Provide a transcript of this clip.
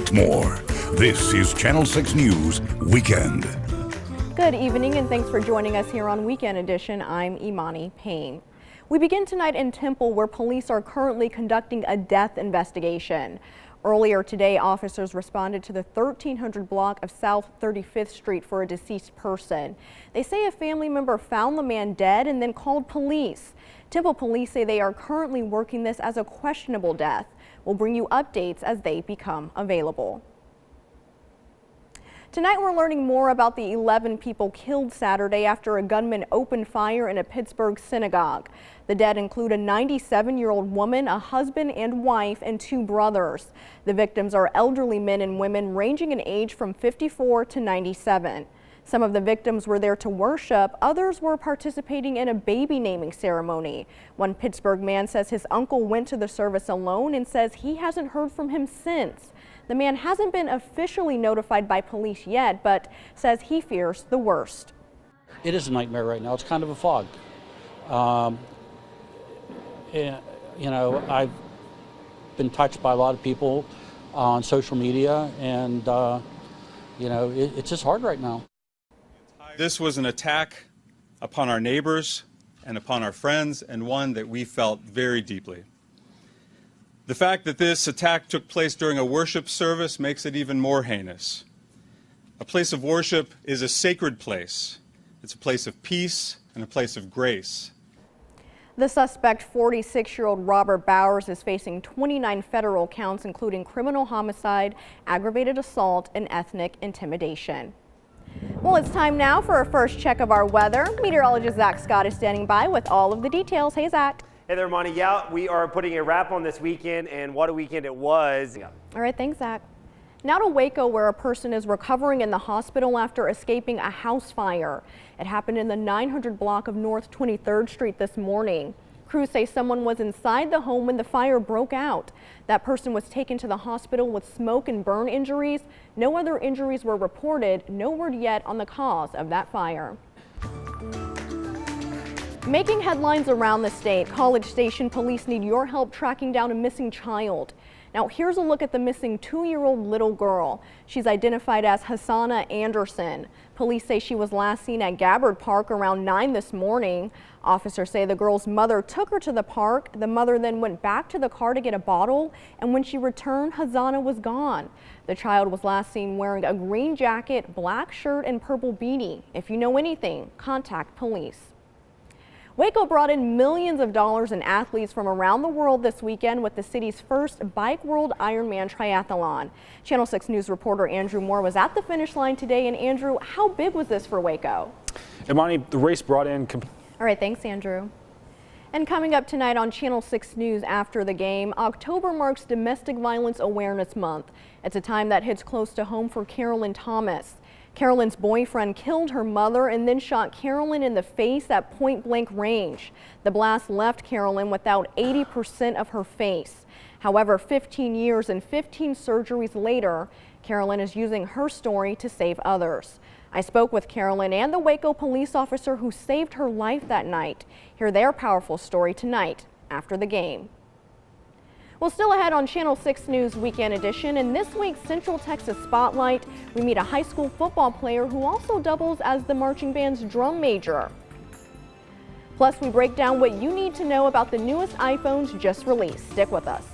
Expect more. This is Channel 6 News Weekend. Good evening and thanks for joining us here on Weekend Edition. I'm Imani Payne. We begin tonight in Temple, where police are currently conducting a death investigation. Earlier today, officers responded to the 1300 block of South 35th Street for a deceased person. They say a family member found the man dead and then called police. Temple police say they are currently working this as a questionable death. We'll bring you updates as they become available. Tonight we're learning more about the 11 people killed Saturday after a gunman opened fire in a Pittsburgh synagogue. The dead include a 97-year-old woman, a husband and wife, and 2 brothers. The victims are elderly men and women ranging in age from 54 to 97. Some of the victims were there to worship, others were participating in a baby naming ceremony. One Pittsburgh man says his uncle went to the service alone and says he hasn't heard from him since. The man hasn't been officially notified by police yet, but says he fears the worst. It is a nightmare right now. It's kind of a fog. You know, I've been touched by a lot of people on social media, and you know, it's just hard right now. This was an attack upon our neighbors and upon our friends, and one that we felt very deeply. The fact that this attack took place during a worship service makes it even more heinous. A place of worship is a sacred place. It's a place of peace and a place of grace. The suspect, 46-year-old Robert Bowers, is facing 29 federal counts, including criminal homicide, aggravated assault, and ethnic intimidation. Well, it's time now for our first check of our weather. Meteorologist Zach Scott is standing by with all of the details. Hey, Zach. Hey there, Monty. Yeah, we are putting a wrap on this weekend, and what a weekend it was. All right, thanks, Zach. Now to Waco, where a person is recovering in the hospital after escaping a house fire. It happened in the 900 block of North 23rd Street this morning. Crews say someone was inside the home when the fire broke out. That person was taken to the hospital with smoke and burn injuries. No other injuries were reported. No word yet on the cause of that fire. Making headlines around the state, College Station police need your help tracking down a missing child. Now here's a look at the missing 2-year-old little girl. She's identified as Hassana Anderson. Police say she was last seen at Gabbard Park around 9 this morning. Officers say the girl's mother took her to the park. The mother then went back to the car to get a bottle, and when she returned, Hassana was gone. The child was last seen wearing a green jacket, black shirt, and purple beanie. If you know anything, contact police. Waco brought in millions of dollars in athletes from around the world this weekend with the city's first Bike World Ironman Triathlon. Channel 6 News reporter Andrew Moore was at the finish line today. And Andrew, how big was this for Waco? Imani, the race brought in... All right, thanks, Andrew. And coming up tonight on Channel 6 News after the game, October marks Domestic Violence Awareness Month. It's a time that hits close to home for Carolyn Thomas. Carolyn's boyfriend killed her mother and then shot Carolyn in the face at point-blank range. The blast left Carolyn without 80% of her face. However, 15 years and 15 surgeries later, Carolyn is using her story to save others. I spoke with Carolyn and the Waco police officer who saved her life that night. Hear their powerful story tonight after the game. Well, still ahead on Channel 6 News Weekend Edition. In this week's Central Texas Spotlight, we meet a high school football player who also doubles as the marching band's drum major. Plus, we break down what you need to know about the newest iPhones just released. Stick with us.